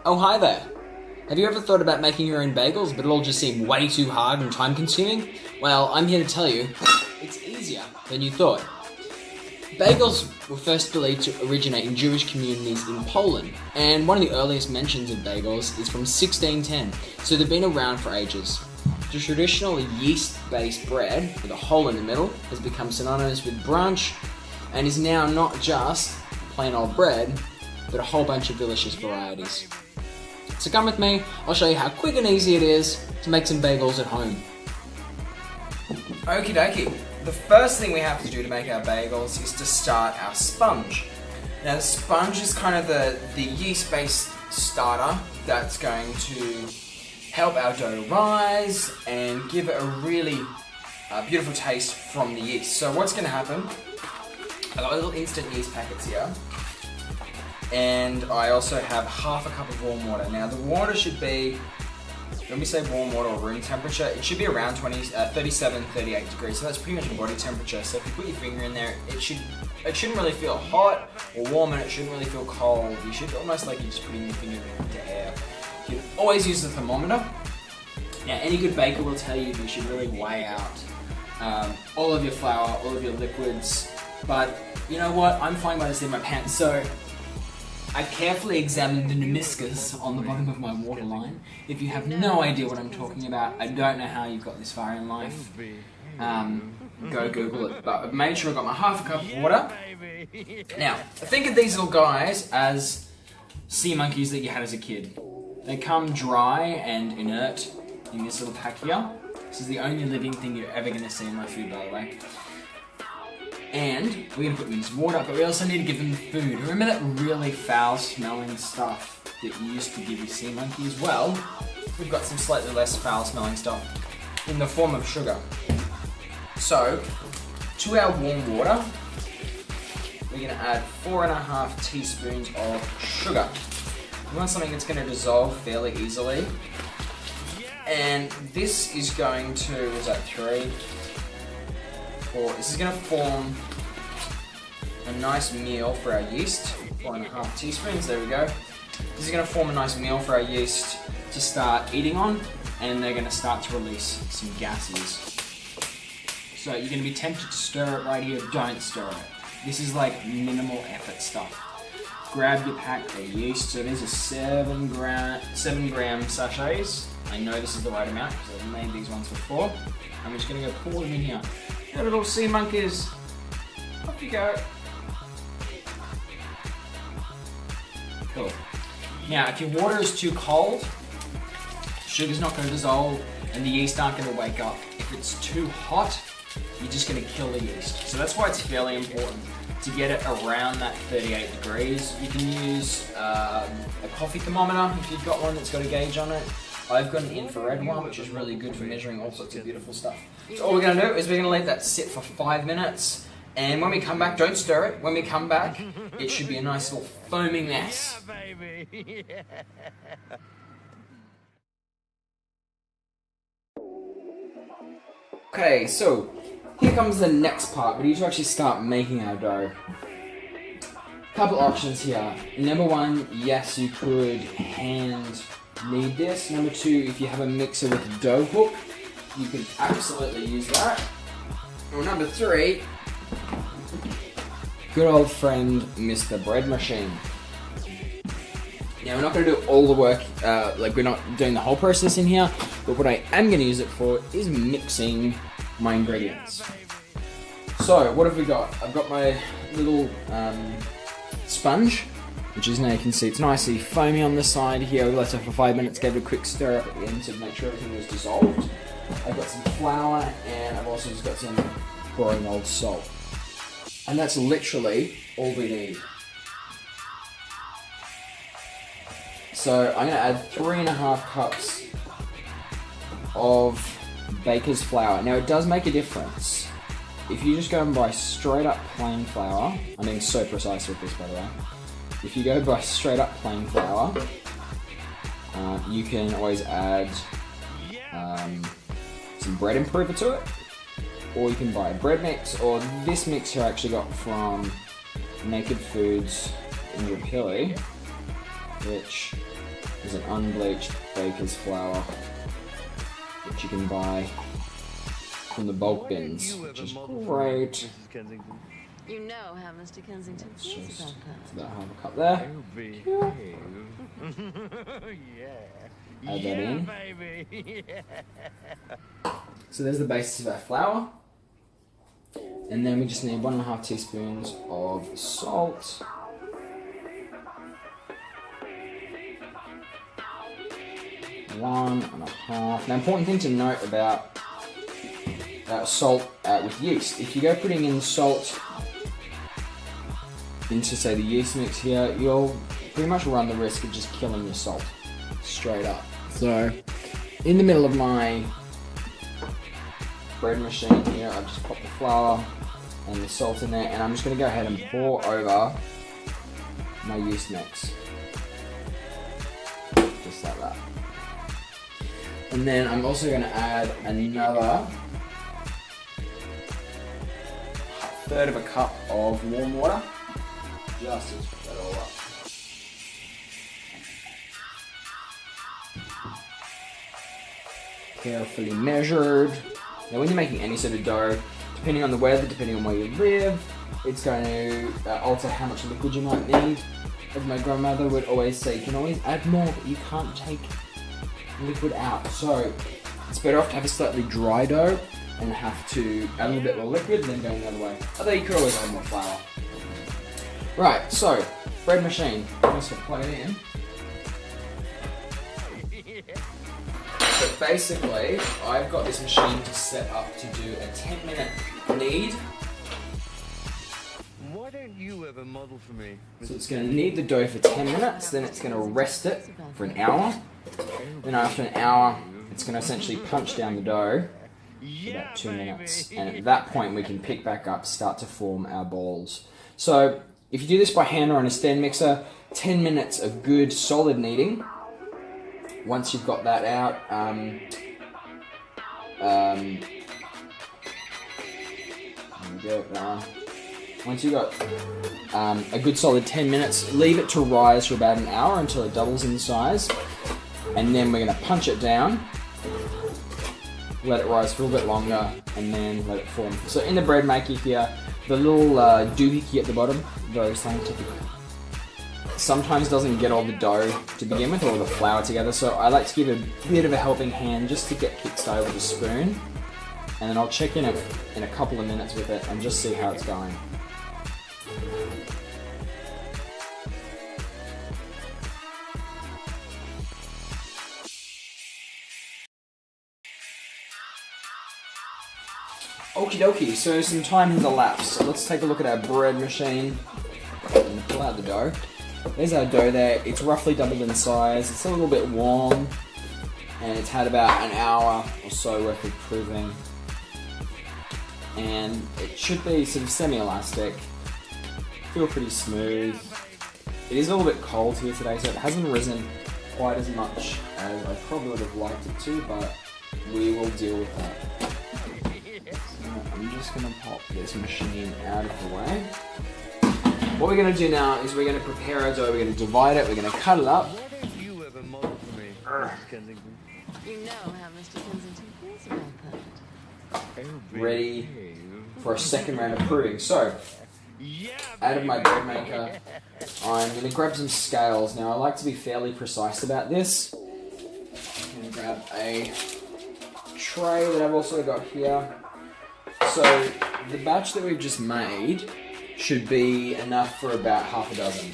Oh, hi there. Have you ever thought about making your own bagels, but it all just seemed way too hard and time-consuming? Well, I'm here to tell you, it's easier than you thought. Bagels were first believed to originate in Jewish communities in Poland, and one of the earliest mentions of bagels is from 1610, so they've been around for ages. The traditional yeast-based bread, with a hole in the middle, has become synonymous with brunch, and is now not just plain old bread, but a whole bunch of delicious varieties. So come with me, I'll show you how quick and easy it is to make some bagels at home. Okie dokie. The first thing we have to do to make our bagels is to start our sponge. Now the sponge is kind of the yeast-based starter that's going to help our dough rise and give it a really beautiful taste from the yeast. So what's going to happen, I've got little instant yeast packets here. And I also have half a cup of warm water. Now the water should be, when we say warm water or room temperature, it should be around 37, 38 degrees. So that's pretty much body temperature. So if you put your finger in there, it shouldn't really feel hot or warm, and it shouldn't really feel cold. You should almost like you're just putting your finger into air. You can always use the thermometer. Now any good baker will tell you should really weigh out all of your flour, all of your liquids. But you know what? I'm flying by the seat of my pants. So I carefully examined the meniscus on the bottom of my waterline. If you have no idea what I'm talking about, I don't know how you've got this far in life. Go Google it. But I've made sure I got my half a cup of water. Now, think of these little guys as sea monkeys that you had as a kid. They come dry and inert in this little pack here. This is the only living thing you're ever going to see in my food, by the way. And we're going to put them in this water, but we also need to give them food. Remember that really foul-smelling stuff that you used to give your sea monkeys? Well, we've got some slightly less foul-smelling stuff in the form of sugar. So, to our warm water, we're going to add 4.5 teaspoons of sugar. We want something that's going to dissolve fairly easily. And this is going to, is that 3? This is going to form a nice meal for our yeast. 4.5 teaspoons, there we go. This is going to form a nice meal for our yeast to start eating on, and they're going to start to release some gases. So you're going to be tempted to stir it right here. Don't stir it. This is like minimal effort stuff. Grab your pack of yeast. So these are 7 gram sachets. I know this is the right amount because I've made these ones before. I'm just going to go pour them in here. Your little sea monkeys. Off you go. Cool. Now, if your water is too cold, sugar's not going to dissolve and the yeast aren't going to wake up. If it's too hot, you're just going to kill the yeast. So that's why it's fairly important to get it around that 38 degrees. You can use a coffee thermometer if you've got one that's got a gauge on it. I've got an infrared one, which is really good for measuring all sorts of beautiful stuff. So all we're going to do is we're going to let that sit for 5 minutes, and when we come back, don't stir it, when we come back, it should be a nice little foaming mess. Okay, so here comes the next part. We need to actually start making our dough. Couple options here. Number 1, yes, you could hand knead this. Number 2, if you have a mixer with a dough hook, you can absolutely use that. Or number 3, good old friend Mr. Bread Machine. Now we're not going to do all the work, like we're not doing the whole process in here, but what I am going to use it for is mixing my ingredients. So what have we got? I've got my little sponge, which is, now you can see it's nicely foamy on the side here. We left it for 5 minutes, gave it a quick stir up at the end to make sure everything was dissolved. I've got some flour, and I've also just got some boring old salt. And that's literally all we need. So I'm going to add 3.5 cups of baker's flour. Now it does make a difference. If you just go and buy straight up plain flour, I'm being so precise with this, by the way. If you go buy straight up plain flour, you can always add some bread improver to it, or you can buy a bread mix, or this mix I actually got from Naked Foods in Rapilli, which is an unbleached baker's flour, which you can buy from the bulk bins, which is great. You know how Mr. Kensington feels about that. About half a cup there. Add that in. So there's the basis of our flour. And then we just need 1.5 teaspoons of salt. One and a half. Now, important thing to note about salt with yeast. If you go putting in salt into, say, the yeast mix here, you'll pretty much run the risk of just killing your salt straight up. So, in the middle of my bread machine here, I've just popped the flour and the salt in there, and I'm just going to go ahead and pour over my yeast mix. Just like that. And then I'm also going to add another 1/3 of a cup of warm water, just to put that all up. Carefully measured. Now when you're making any sort of dough, depending on the weather, depending on where you live, it's going to alter how much liquid you might need. As my grandmother would always say, you can always add more, but you can't take liquid out. So it's better off to have a slightly dry dough and have to add a little bit more liquid than going the other way. Although you could always add more flour. Right, so bread machine. I'm just gonna plug it in. So basically, I've got this machine to set up to do a 10-minute knead. Why don't you ever model for me? So it's going to knead the dough for 10 minutes, then it's going to rest it for an hour. Then after an hour, it's going to essentially punch down the dough for about 2 minutes. And at that point, we can pick back up, start to form our balls. So if you do this by hand or on a stand mixer, 10 minutes of good solid kneading. Once you've got that out, once you've got a good solid 10 minutes, leave it to rise for about an hour until it doubles in size. And then we're going to punch it down, let it rise for a little bit longer, and then let it form. So in the bread maker here, the little doohickey at the bottom, very scientific, sometimes doesn't get all the dough to begin with, or the flour together, so I like to give a bit of a helping hand just to get kick-started with a spoon, and then I'll check in a couple of minutes with it and just see how it's going. Okie dokie, so some time has elapsed. So let's take a look at our bread machine and pull out the dough. There's our dough there. It's roughly doubled in size. It's a little bit warm, and it's had about an hour or so worth of proving. And it should be sort of semi-elastic. Feel pretty smooth. It is a little bit cold here today, so it hasn't risen quite as much as I probably would have liked it to, but we will deal with that. I'm just going to pop this machine out of the way. What we're going to do now is we're going to prepare our dough, we're going to divide it, we're going to cut it up. Why don't you ever model for me, Mr. Kensington? You know how Mr. Kensington feels about that. Ready for a second round of proving. So, out of my bread maker, I'm going to grab some scales. Now I like to be fairly precise about this. I'm going to grab a tray that I've also got here. So the batch that we've just made should be enough for about half a dozen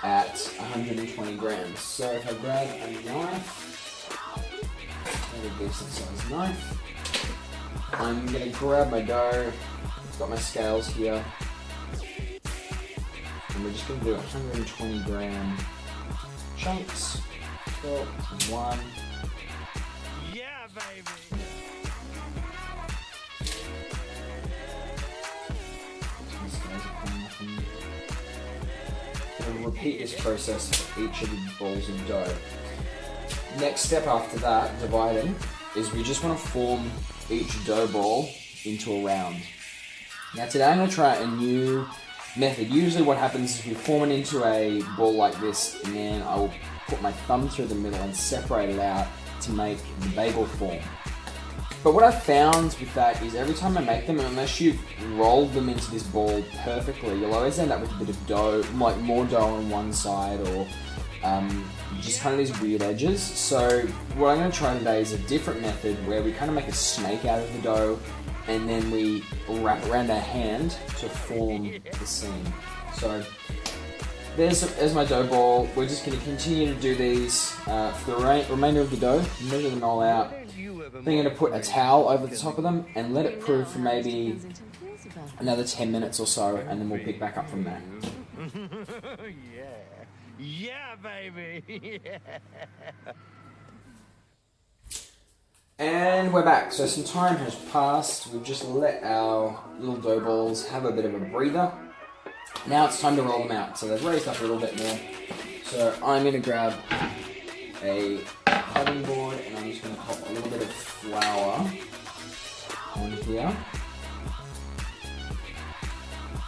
at 120 grams. So if I grab a knife, a decent sized knife, I'm going to grab my dough, I've got my scales here, and we're just going to do 120 gram chunks. So, one. Yeah, baby. We'll repeat this process for each of the balls of dough. Next step after that, dividing, is we just want to form each dough ball into a round. Now today I'm going to try a new method. Usually what happens is we form it into a ball like this, and then I will put my thumb through the middle and separate it out to make the bagel form. But what I've found with that is every time I make them, unless you've rolled them into this ball perfectly, you'll always end up with a bit of dough, like more dough on one side, or just kind of these weird edges. So what I'm going to try today is a different method where we kind of make a snake out of the dough, and then we wrap it around our hand to form the seam. So there's my dough ball. We're just going to continue to do these for the remainder of the dough, measure them all out. Then I'm going to put a towel over the top of them and let it prove for maybe another 10 minutes or so, and then we'll pick back up from there. Yeah, baby. And we're back. So some time has passed. We've just let our little dough balls have a bit of a breather. Now it's time to roll them out. So they've raised up a little bit more. So I'm going to grab a cutting board and I'm just going to pop a little bit of flour on here.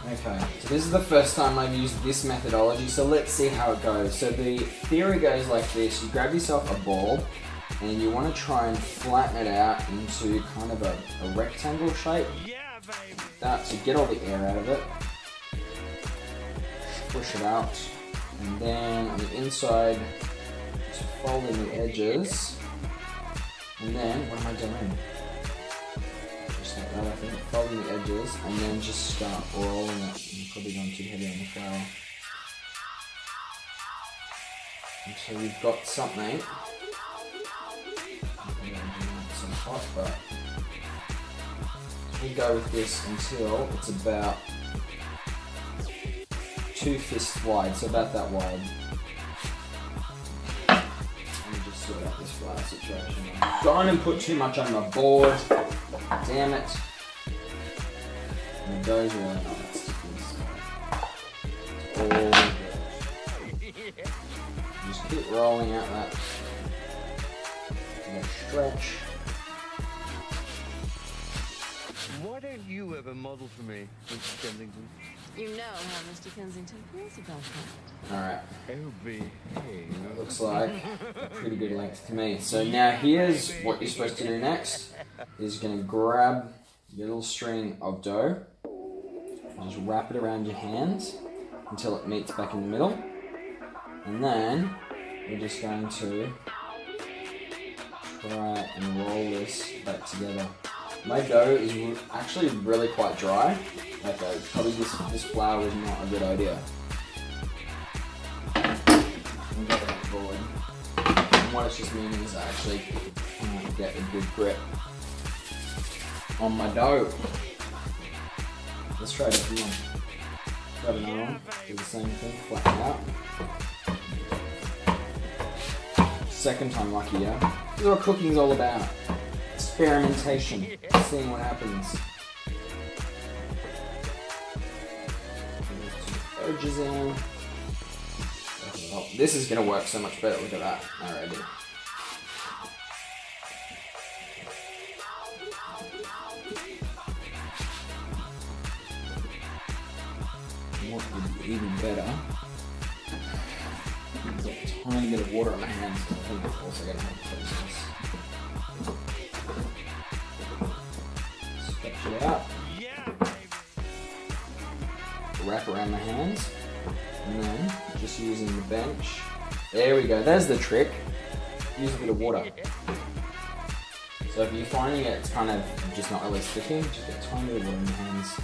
Okay, so this is the first time I've used this methodology, so let's see how it goes. So the theory goes like this: you grab yourself a ball and you want to try and flatten it out into kind of a rectangle shape. Yeah, baby. That to get all the air out of it. Push it out, and then on the inside, just fold in the edges. And then what am I doing? Just like that, I think. Folding the edges, and then just start rolling it. You're probably going too heavy on the flour. Until you've got something. Some hot, but we go with this until it's about 2 fists wide, so about that wide. Let me just sort out this flour situation. I've gone and put too much on my board. Damn it. And the dough's really not that sticky. It's all good. Just keep rolling out that stretch. Why don't you ever model for me, Mr. Kensington? You know how Mr. Kensington feels about that. Alright, Oh, behave. that looks like a pretty good length to me. So now here's what you're supposed to do next. Is you're going to grab your little string of dough and just wrap it around your hands until it meets back in the middle. And then we're just going to try and roll this back together. My dough is actually really quite dry. Like probably this flour is not a good idea. And what it's just meaning is I actually can't get a good grip on my dough. Let's try it. Come on. Grab another one. Do the same thing. Flatten out. Second time lucky, yeah? This is what cooking's all about. Experimentation. Seeing what happens. Edges in. Oh, this is going to work so much better. Look at that. Alrighty. What would be even better? I've got a tiny bit of water on my hands. I think it's also going to help process. Stretch it out. Wrap around my hands, and then just using the bench. There we go. There's the trick. Use a bit of water. So if you're finding it's kind of just not really sticking, just get a tiny bit of water in your hands.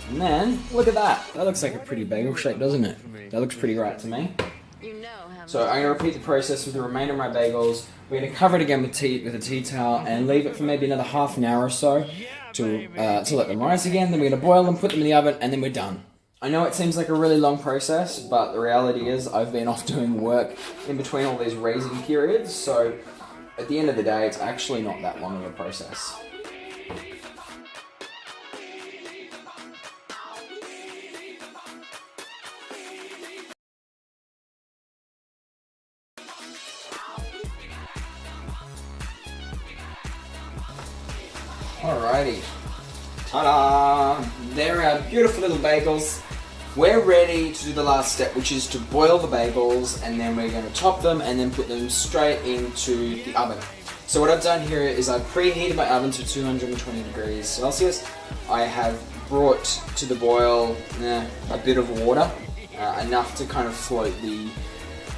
And then look at that. That looks like a pretty bagel shape, doesn't it? That looks pretty right to me. You know how So I'm going to repeat the process with the remainder of my bagels. We're going to cover it again with a tea towel and leave it for maybe another half an hour or so to let them rise again. Then we're going to boil them, put them in the oven, and then we're done. I know it seems like a really long process, but the reality is I've been off doing work in between all these raising periods, so at the end of the day, it's actually not that long of a process. Alrighty. Ta-da! They're our beautiful little bagels. we're ready to do the last step, which is to boil the bagels, and then we're going to top them and then put them straight into the oven. So what I've done here is I've preheated my oven to 220 degrees Celsius. I have brought to the boil a bit of water, enough to kind of float the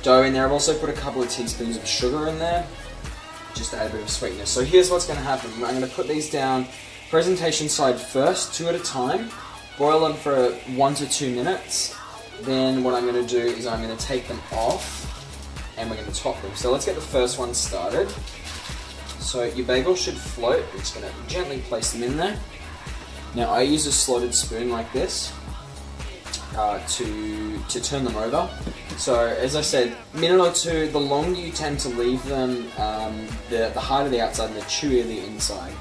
dough in there. I've also put a couple of teaspoons of sugar in there, just to add a bit of sweetness. So here's what's going to happen. I'm going to put these down presentation side first, 2 at a time, boil them for 1 to 2 minutes. Then what I'm going to do is I'm going to take them off and we're going to top them. So let's get the first one started. So your bagel should float. We're just going to gently place them in there. Now I use a slotted spoon like this to turn them over. So as I said, minute or two, the longer you tend to leave them, the harder the outside and the chewier the inside.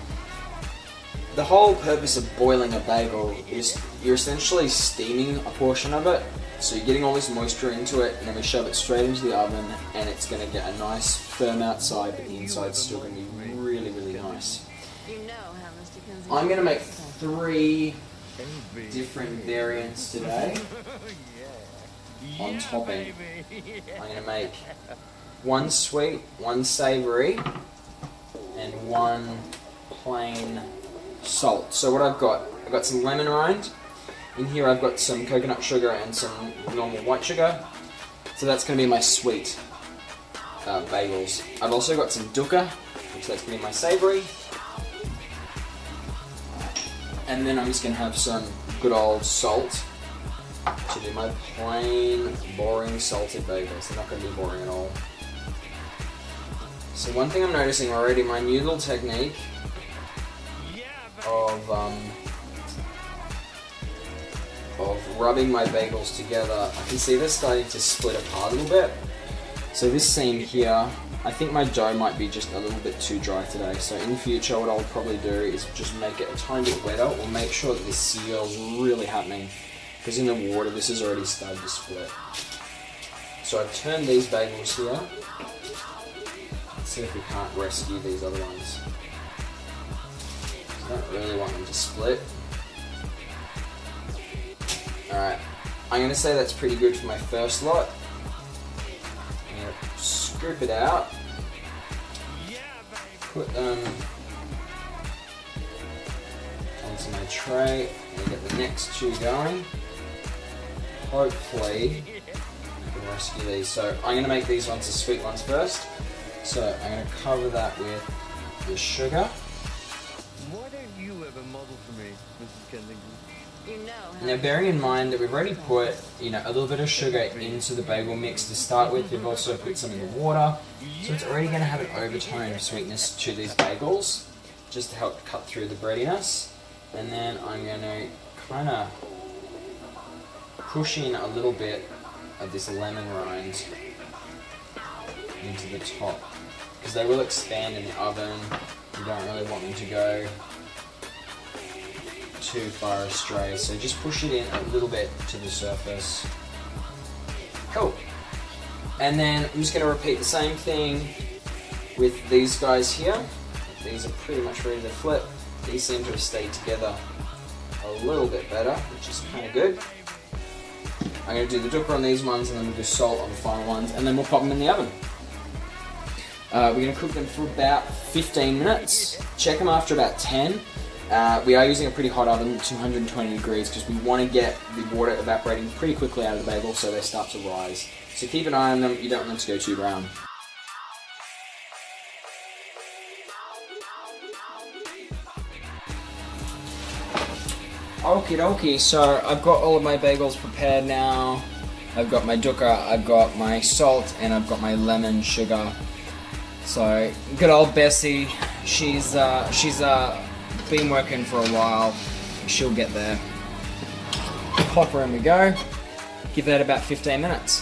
The whole purpose of boiling a bagel is you're essentially steaming a portion of it. So you're getting all this moisture into it, and then we shove it straight into the oven, and it's going to get a nice firm outside, but the inside's still going to be really, really nice. You know how Mr. Kinsey... I'm going to make 3 different variants today on topping. I'm going to make 1 sweet, 1 savory, and 1 plain salt. So what I've got some lemon rind. In here I've got some coconut sugar and some normal white sugar. So that's going to be my sweet bagels. I've also got some dukkha, which that's going to be my savory. And then I'm just going to have some good old salt to do my plain, boring salted bagels. They're not going to be boring at all. So one thing I'm noticing already, my new little technique of rubbing my bagels together, I can see they're starting to split apart a little bit. So this seam here, I think my dough might be just a little bit too dry today. So in the future, what I'll probably do is just make it a tiny bit wetter, or make sure that this seal is really happening, because in the water this has already started to split. So I've turned these bagels here. Let's see if we can't rescue these other ones. I don't really want them to split. Alright, I'm going to say that's pretty good for my first lot. I'm going to scoop it out, put them onto my tray, and get the next 2 going. Hopefully I can rescue these. So I'm going to make these ones the sweet ones first. So I'm going to cover that with the sugar. Why don't you ever model for me, Mrs. Kensington? You know how... Now bearing in mind that we've already put, a little bit of sugar into the bagel mix to start with, we've also put some in the water, so it's already going to have an overtone of sweetness to these bagels, just to help cut through the breadiness. And then I'm going to kind of push in a little bit of this lemon rind into the top, because they will expand in the oven. You don't really want them to go too far astray, so just push it in a little bit to the surface. Cool. And then I'm just going to repeat the same thing with these guys here. These are pretty much ready to flip. These seem to have stayed together a little bit better, which is kind of good. I'm going to do the dukkha on these ones, and then we'll do salt on the final ones, and then we'll pop them in the oven. We're going to cook them for about 15 minutes. Check them after about 10. We are using a pretty hot oven, 220 degrees, because we want to get the water evaporating pretty quickly out of the bagel so they start to rise. So keep an eye on them, you don't want them to go too brown. Okie dokie, so I've got all of my bagels prepared now. I've got my dukkha, I've got my salt, and I've got my lemon sugar. So, good old Bessie, she's been working for a while. She'll get there. Pop her in we go. Give that about 15 minutes.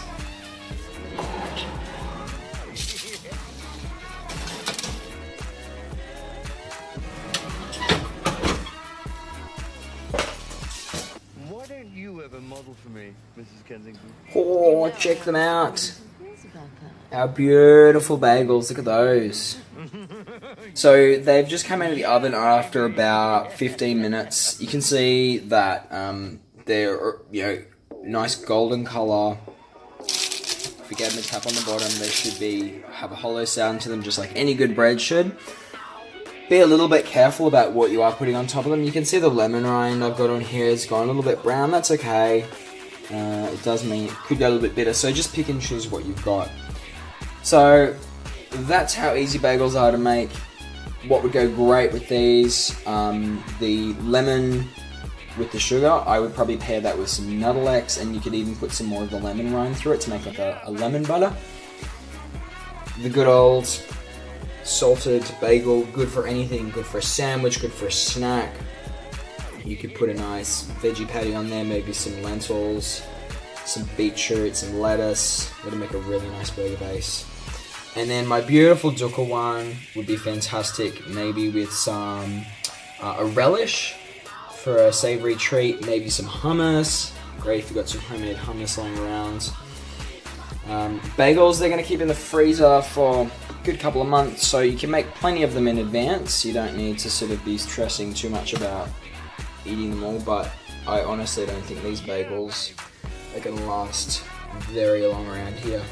Why don't you ever model for me, Mrs. Kensington? Oh, check them out. Our beautiful bagels, look at those. So they've just come out of the oven after about 15 minutes. You can see that they're nice golden colour. If you gave them a tap on the bottom, they should have a hollow sound to them, just like any good bread should. Be a little bit careful about what you are putting on top of them. You can see the lemon rind I've got on here has gone a little bit brown. That's okay. It does mean it could go a little bit bitter, so just pick and choose what you've got. So that's how easy bagels are to make. What would go great with these, the lemon with the sugar, I would probably pair that with some Nuttelex, and you could even put some more of the lemon rind through it to make like a lemon butter. The good old salted bagel, good for anything, good for a sandwich, good for a snack. You could put a nice veggie patty on there, maybe some lentils, some beetroot, some lettuce. That'll make a really nice burger base. And then my beautiful dukkha one would be fantastic, maybe with some a relish for a savory treat, maybe some hummus. Great if you've got some homemade hummus lying around. Bagels, they're going to keep in the freezer for a good couple of months, so you can make plenty of them in advance. You don't need to sort of be stressing too much about eating them all, but I honestly don't think these bagels are going to last very long around here.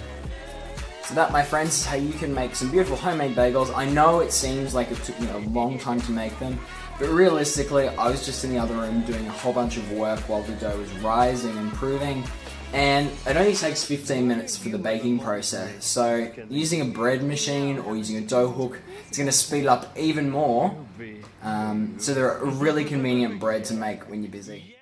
So that, my friends, is how you can make some beautiful homemade bagels. I know it seems like it took me a long time to make them, but realistically, I was just in the other room doing a whole bunch of work while the dough was rising and improving, and it only takes 15 minutes for the baking process. So using a bread machine or using a dough hook, it's going to speed up even more. So they're a really convenient bread to make when you're busy.